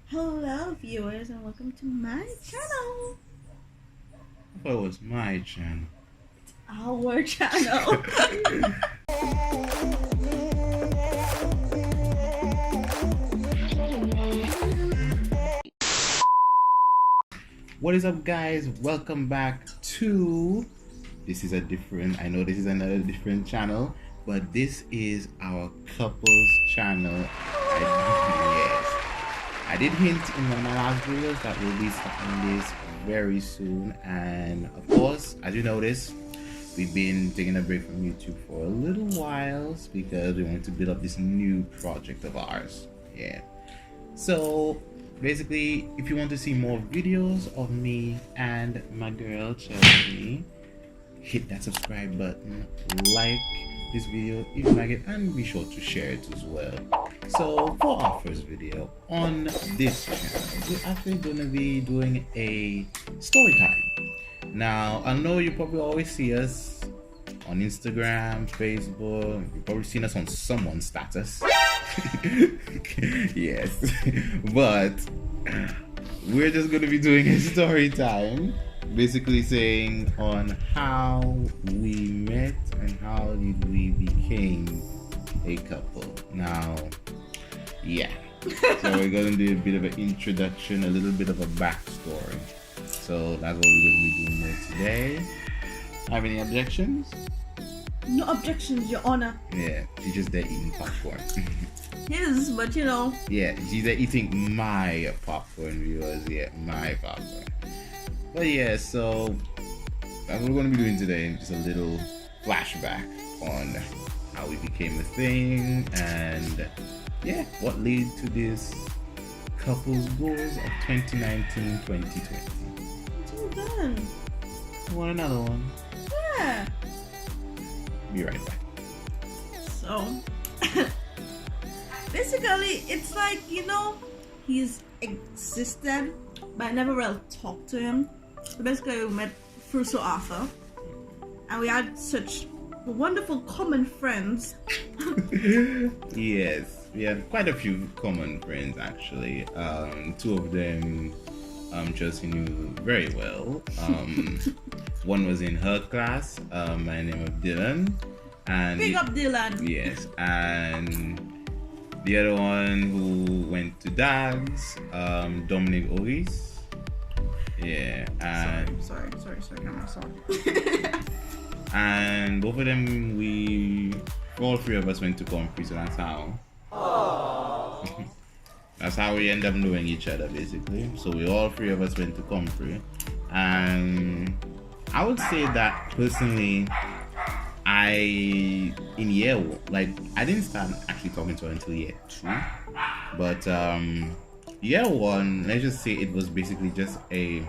Hello viewers and welcome to my channel. I thought it was my channel. Our channel. What is up, guys? Welcome back to I know this is another different channel, but this is our couples channel. I did hint in one of my last videos that we'll be starting this very soon, and of course, as you notice, we've been taking a break from YouTube for a little while because we want to build up this new project of ours. So basically, if you want to see more videos of me and my girl Chelly, hit that subscribe button, like this video if you like it, and be sure to share it as well. So for our first video on this channel, we're actually going to be doing a story time. Now, I know you probably always see us on Instagram, Facebook. You've probably seen us on someone's status. Yes, but we're just going to be doing a story time, basically saying on how we met and how did we became a couple. Now, so we're going to do a bit of an introduction, a little bit of a backstory. So that's what we're going to be doing here today. Have any objections? No objections, Your Honor. Yeah, she's just there eating popcorn. Yes, but you know. Yeah, she's there eating my popcorn, viewers. Yeah, my popcorn. But yeah, so that's what we're going to be doing today. Just a little flashback on how we became a thing and what led to this couples goals of 2019-2020. Till then. Want another one? Yeah. Be right back. So basically it's like, you know, he's existed but I never really talked to him. So basically we met through Sir Arthur and we had such wonderful common friends. Yes, we have quite a few common friends actually. Two of them Chelsea knew very well. One was in her class, by the name of Dylan. And Big up Dylan. Yes, and the other one who went to Dags, Dominic Oris. Yeah, and sorry, I'm sorry. And both of them, all three of us went to Comfrey, so that's how. That's how we end up knowing each other, basically. So all three of us went to Comfrey, and I would say that personally, I didn't start actually talking to her until year 2, but year 1, let's just say it was basically just a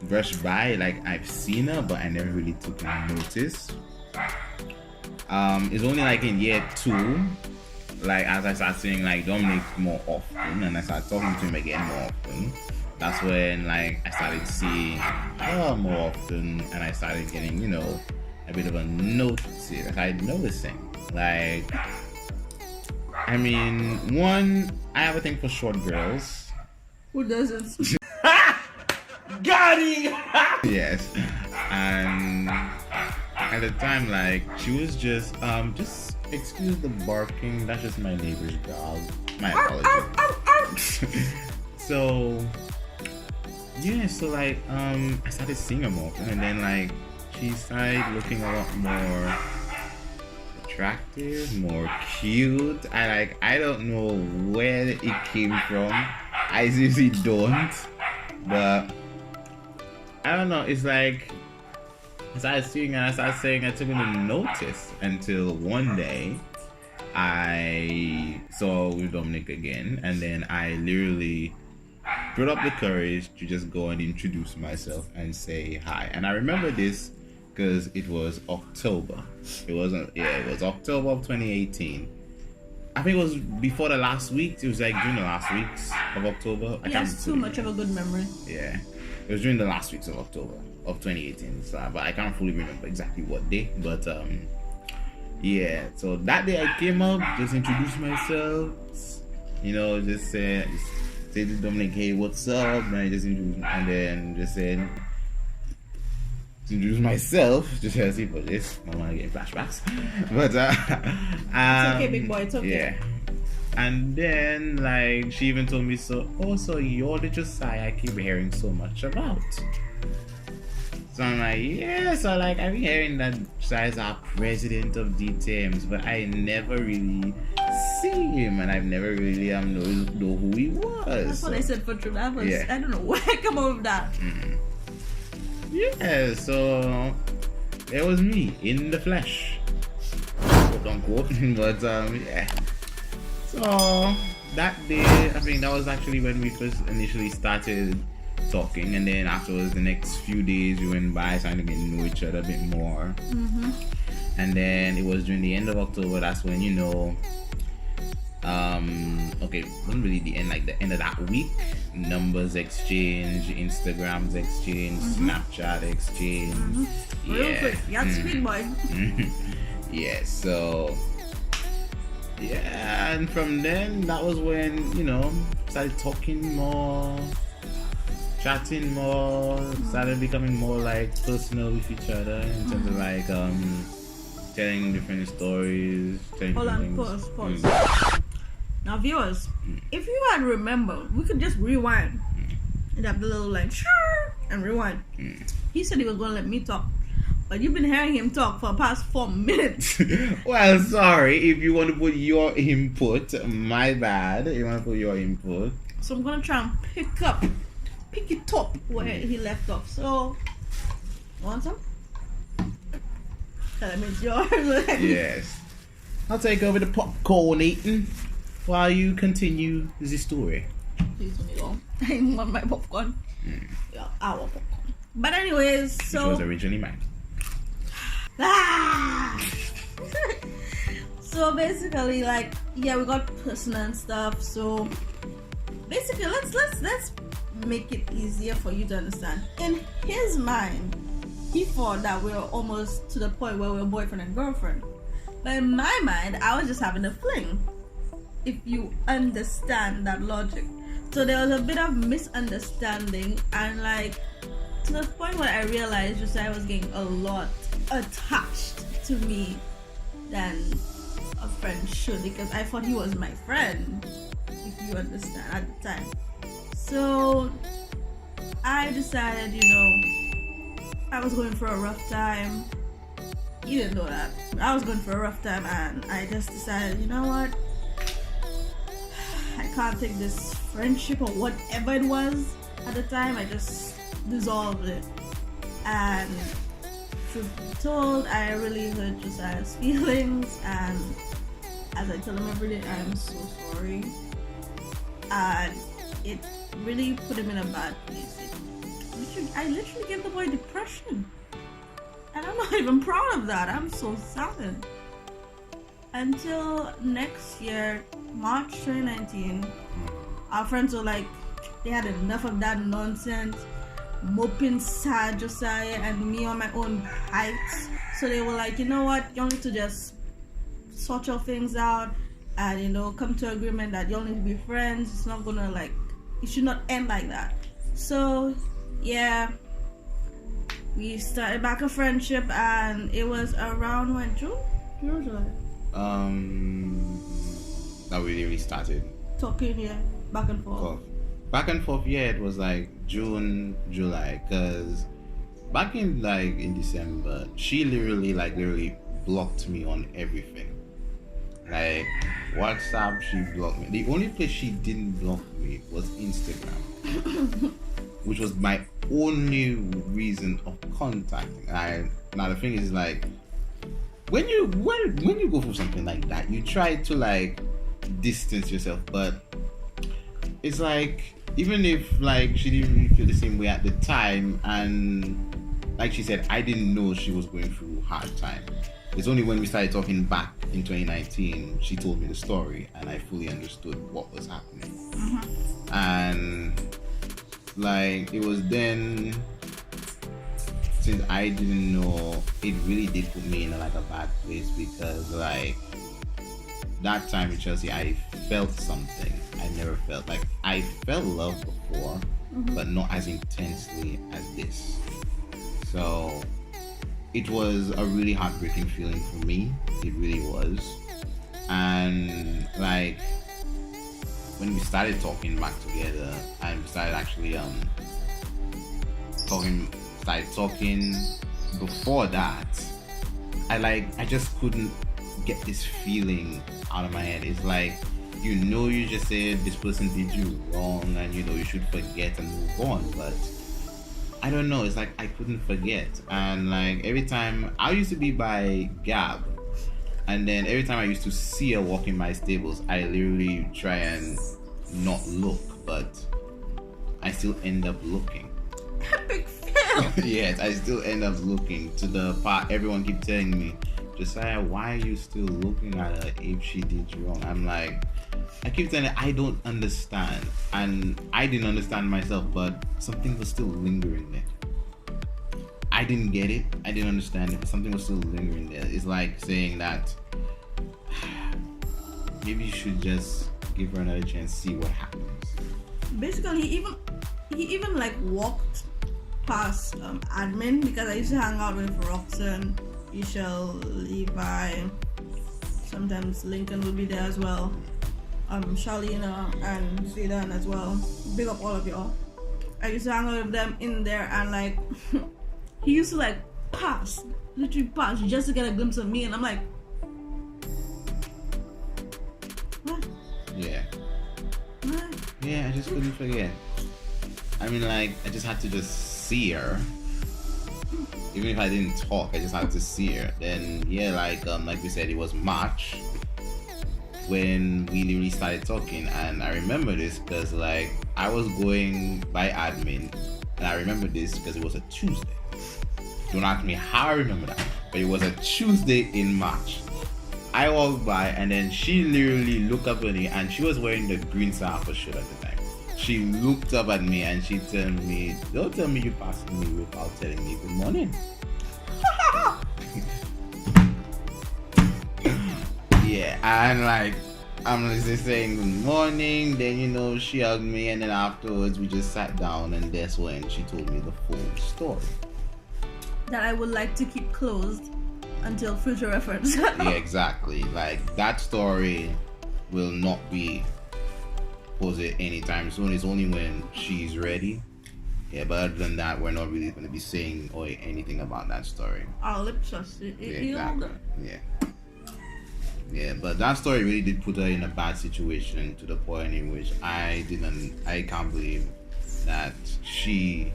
brush by, like I've seen her but I never really took notice. It's only like in year 2, like as I started seeing like Dominic more often and I started talking to him again more often, that's when like I started seeing her more often and I started getting, you know, a bit of a notice. I started noticing, like, I mean, one, I have a thing for short girls. Who doesn't? Got it! Yes, and at the time, like, she was just excuse the barking, that's just my neighbor's dog. My apologies. So like, I started seeing her more, and then like, she started looking a lot more attractive, more cute. I don't know where it came from. I seriously don't, but I don't know. It's like I started seeing and I started saying I took into notice until one day I saw with Dominic again, and then I literally brought up the courage to just go and introduce myself and say hi. And I remember this because it was October. It was October of 2018. I think it was before the last week. It was like during the last weeks of October. Yes, too much of a good memory. Yeah, it was during the last weeks of October of 2018. So, but I can't fully remember exactly what day. But yeah. So that day I came up, just introduced myself. You know, just say to Dominic, hey, what's up? And I just introduced, and then just said, to introduce myself, just as see for this. I don't want to get flashbacks, but It's okay, big boy. It's okay. yeah. And then like she even told me, so you're the Josiah I keep hearing so much about. So I'm like, yeah. So like I've been hearing that Josiah's our president of DTMs, but I never really see him, and I've never really know who he was. That's what I said for true. I Yeah. don't know where I come up with that. Yeah, so it was me in the flesh, quote unquote. But yeah. So that day, I think that was actually when we first initially started talking, and then afterwards, the next few days we went by, starting to get to know each other a bit more. And then it was during the end of October. That's when okay, wasn't really the end, like the end of that week. Numbers exchange, Instagrams exchange, Snapchat exchange. Real quick. Yeah, sweet boy. Yeah, so yeah, and from then that was when started talking more, chatting more, started becoming more like personal with each other in terms of like telling different stories, telling Hold on, different pause. Now, viewers, if you had remembered, we could just rewind and have the little like sure and rewind. He said he was going to let me talk, but you've been hearing him talk for the past 4 minutes. Well, sorry, if you want to put your input, my bad. You want to put your input. So I'm going to try and pick it up where he left off. So, want some? That means yours. Yes. I'll take over the popcorn eating while you continue the story. Please let me go. I want my popcorn. Yeah, our popcorn. But anyways, so... Which was originally mine. So basically, like, yeah, we got personal and stuff. So basically, let's make it easier for you to understand. In his mind, he thought that we were almost to the point where we were boyfriend and girlfriend. But in my mind, I was just having a fling. If you understand that logic. So there was a bit of misunderstanding, and like to the point where I realized just I was getting a lot attached to me than a friend should, because I thought he was my friend, if you understand, at the time. So I decided, I was going for a rough time. You didn't know that. I was going for a rough time, and I just decided, you know what? I can't take this friendship or whatever it was at the time. I just dissolved it. And truth be told, I really hurt Josiah's feelings, and as I tell him every day, I am so sorry. And it really put him in a bad place. I literally gave the boy depression. And I'm not even proud of that. I'm so sad. Until next year, March 2019, our friends were like, they had enough of that nonsense, moping sad Josiah and me on my own heights. So they were like, you know what, you need to just sort your things out and come to agreement that you all need to be friends. It's not gonna it should not end like that. So yeah, we started back a friendship, and it was around when June or July. That we really started Talking, yeah, back and forth. Yeah, it was like June, July, because back in December, she literally blocked me on everything. Like WhatsApp, she blocked me. The only place she didn't block me was Instagram, which was my only reason of contacting. Now the thing is, like, when you go through something like that, you try to distance yourself, but it's like, even if she didn't really feel the same way at the time, and like she said, I didn't know she was going through a hard time. It's only when we started talking back in 2019, she told me the story, and I fully understood what was happening. And it was then, since I didn't know, it really did put me in a bad place, because that time with Chelsea, I felt something. I I never felt. Like, I felt love before, but not as intensely as this. So it was a really heartbreaking feeling for me. It really was. And like, when we started talking back together, and we started actually started talking before that, I just couldn't get this feeling out of my head. It's like, you just said this person did you wrong, and you should forget and move on, but I don't know, it's like I couldn't forget. And like, every time I used to be by Gab, and then every time I used to see her walking my stables, I literally try and not look, but I still end up looking. Epic fail. Yes, I still end up looking, to the part everyone keep telling me, Josiah, why are you still looking at her if she did you wrong? I'm like, I keep telling her, I don't understand. And I didn't understand myself, but something was still lingering there. I didn't get it. I didn't understand it, but something was still lingering there. It's like saying that maybe you should just give her another chance, see what happens. Basically, he even like walked past admin, because I used to hang out with Roxanne, Michelle, Levi, sometimes Lincoln would be there as well, Charlena and Zaydan as well. Big up all of y'all. I used to hang out with them in there, and like he used to like literally pass just to get a glimpse of me, and I'm like, what? Yeah. What? Yeah, I just couldn't forget. I mean, like, I just had to just see her. Even if I didn't talk, I just had to see her. Then, yeah, like we said, it was March when we literally started talking. And I remember this because, like, I was going by admin. And I remember this because it was a Tuesday. Don't ask me how I remember that. But it was a Tuesday in March. I walked by, and then she literally looked up at me, and she was wearing the green Safa shirt at the time. She looked up at me and she told me, don't tell me you passed me without telling me good morning. Yeah, and like, I'm just saying good morning, then she hugged me, and then afterwards we just sat down, and that's when she told me the full story. That I would like to keep closed until future reference. Yeah, exactly. Like, that story will not be posted anytime soon. It's only when she's ready. Yeah, but other than that, we're not really going to be saying or anything about that story. Our lips are exactly. Yeah, but that story really did put her in a bad situation, to the point in which I can't believe that she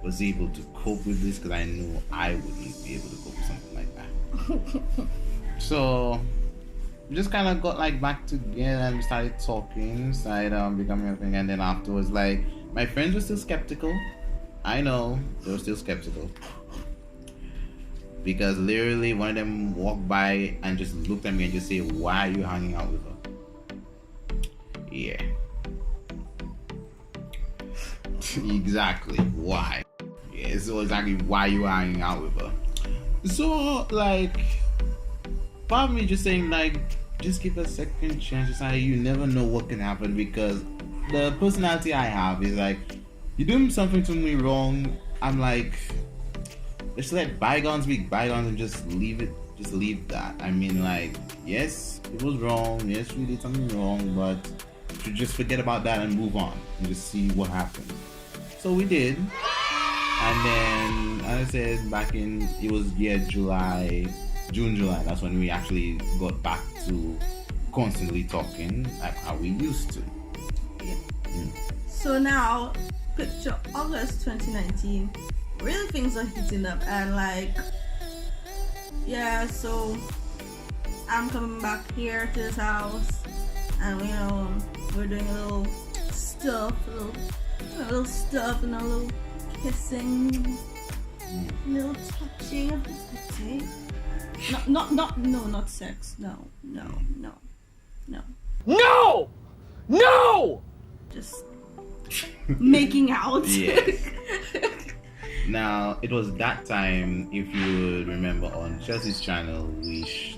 was able to cope with this, because I knew I wouldn't be able to cope with something like that. So we just kind of got like back together, and we started talking, started becoming a thing. And then afterwards, like, my friends were still skeptical. I know they were still skeptical, because literally one of them walked by and just looked at me and just said, why are you hanging out with her? Yeah. Exactly. Why? Yeah, so exactly why you are hanging out with her. So, like, part of me just saying, like, just give her a second chance. It's like, you never know what can happen, because the personality I have is like, you're doing something to me wrong, I'm like, just let bygones be bygones and just leave it. Just leave that. I mean, like, yes, it was wrong. Yes, we did something wrong, but you should just forget about that and move on and just see what happens. So we did. And then, as I said, back in, it was June, July, that's when we actually got back to constantly talking like how we used to. Yeah. So now, picture August 2019, really things are heating up, and like, yeah, so I'm coming back here to this house, and we're doing a little stuff, a little stuff, and a little kissing, little touching of the petite. Not sex. No. Just making out. Yes. Now, it was that time, if you remember, on Chelsea's channel,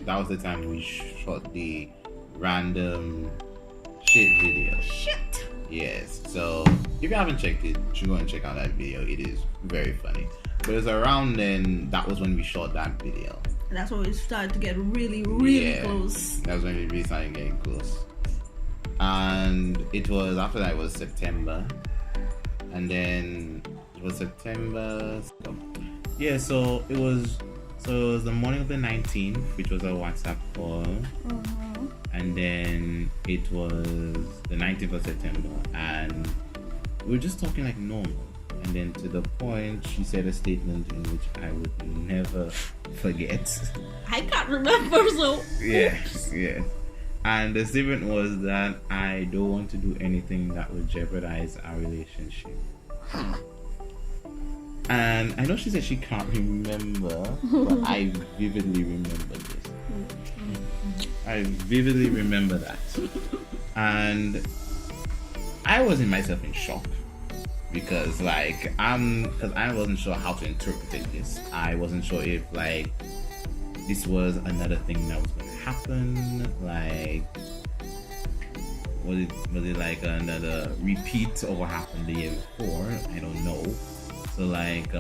that was the time we shot the random shit video. Shit. Yes. So if you haven't checked it, you should go and check out that video. It is very funny. But it was around then. That was when we shot that video. And that's when we started to get really, really Yeah, close. That was when we really started getting close. And it was after that. It was September, and then it was September. Yeah. So it was the morning of the 19th, which was a WhatsApp call. And then it was the 19th of September, and we were just talking like normal. And then to the point, she said a statement in which I would never forget. I can't remember, so. Yeah. And the statement was that I don't want to do anything that would jeopardize our relationship. And I know she said she can't remember, but I vividly remember this. I vividly remember that. And I was in myself in shock because I wasn't sure how to interpret this. I wasn't sure if like this was another thing that was going to happen. Like was it like another repeat of what happened the year before? I don't know. So like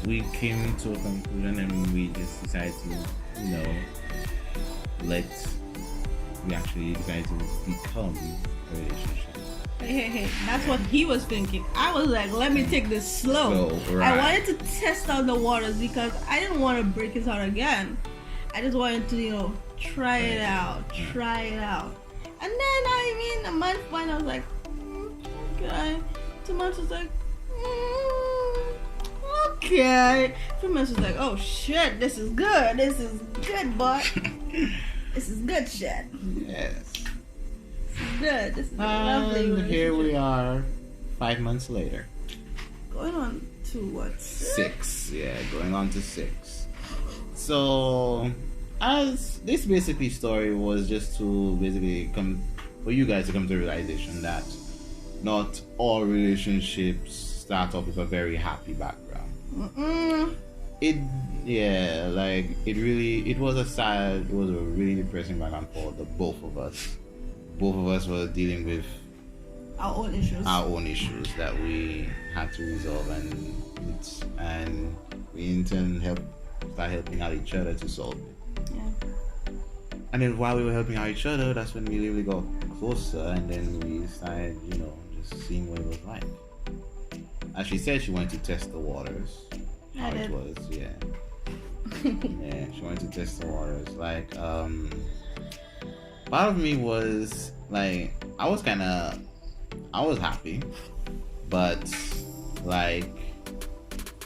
we came to a conclusion and we just decided to, you know, we actually decided to become a relationship. Hey, that's what he was thinking. I was like, let me take this slow. Right. I wanted to test out the waters because I didn't want to break his heart again. I just wanted to, you know, try it out. And then, a month went, I was like, okay. 2 months was like, okay. 3 months was like, oh shit, this is good. This is good, boy. This is good shit. Yes. This is good. This is lovely. And here we are, 5 months later. Going on to what? 6. Yeah, going on to 6. So, as this basically story was just to basically for you guys to come to the realization that not all relationships start off with a very happy background. It was a really depressing background for the both of us. Both of us were dealing with our own issues that we had to resolve, and we in turn start helping out each other to solve it. Yeah. And then while we were helping out each other, that's when we really got closer, and then we started, you know, just seeing what it was like. As she said, she wanted to test the waters. How it was, yeah. Yeah, she wanted to test the waters. Like, part of me was like, I was happy, but like,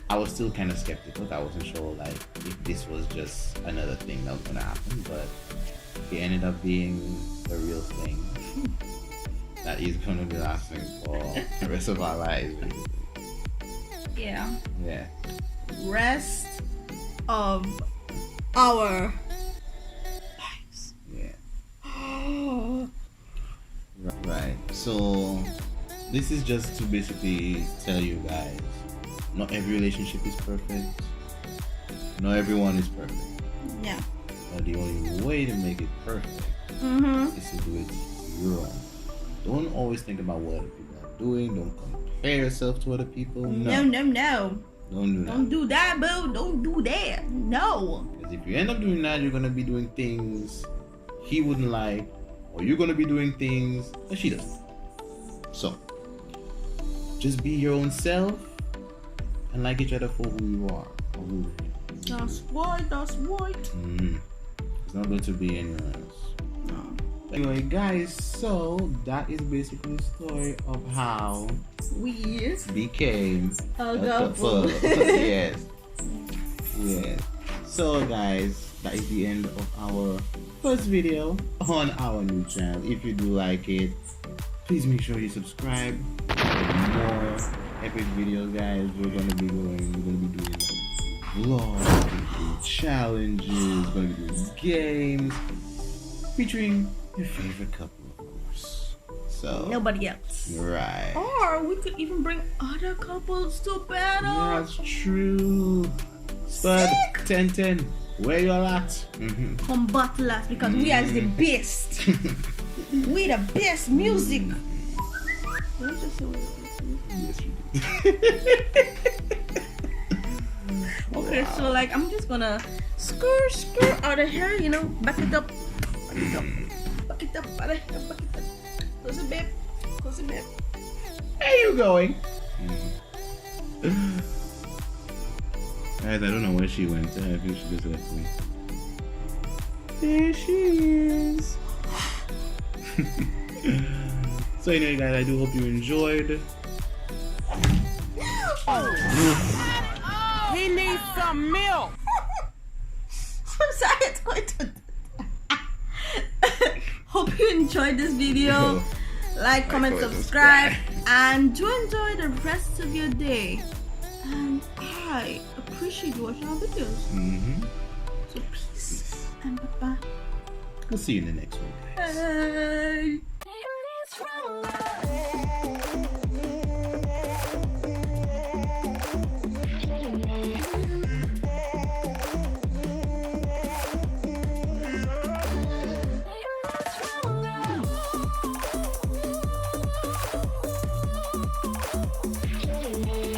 I was still kind of skeptical. I wasn't sure like if this was just another thing that was gonna happen, but it ended up being the real thing that is gonna be lasting for the rest of our lives. Yeah. Yeah. Rest of our lives. Yeah. Right. So this is just to basically tell you guys, not every relationship is perfect. Not everyone is perfect. Yeah. But the only way to make it perfect is to do it your own. Don't always think about what other people are doing. Don't compare yourself to other people. No. Don't do that. Don't do that, boo. Don't do that. No. Because if you end up doing that, you're gonna be doing things he wouldn't like, or you're gonna be doing things that she doesn't. So, just be your own self and like each other for who you are. Or who you are. That's right. It's not going to be anyone else. No. Anyway, guys, so that is basically the story of how we became a couple. Yes. So, guys, that is the end of our first video on our new channel. If you do like it, please make sure you subscribe for more epic videos, guys. We're gonna be doing vlogs, challenges, we're gonna be doing games featuring your favorite couple, of course. So nobody else. Right. Or we could even bring other couples to battle. That's true. But 10-10. Where y'all at? Mm-hmm. Come battle us because we are the best. We the best music. Let's just say we okay, so like I'm just gonna skirt out of here, you know, back it up out of here, back it up. Close it, babe. Where you going? Guys, I don't know where she went. I think she just left me. There she is. So anyway, guys, I do hope you enjoyed. He needs some milk. I'm sorry, it's going to. Hope you enjoyed this video. Like, comment, subscribe, and do enjoy the rest of your day. And I appreciate you watching our videos. Mm-hmm. So peace and bye-bye. We'll see you in the next one, guys. Bye.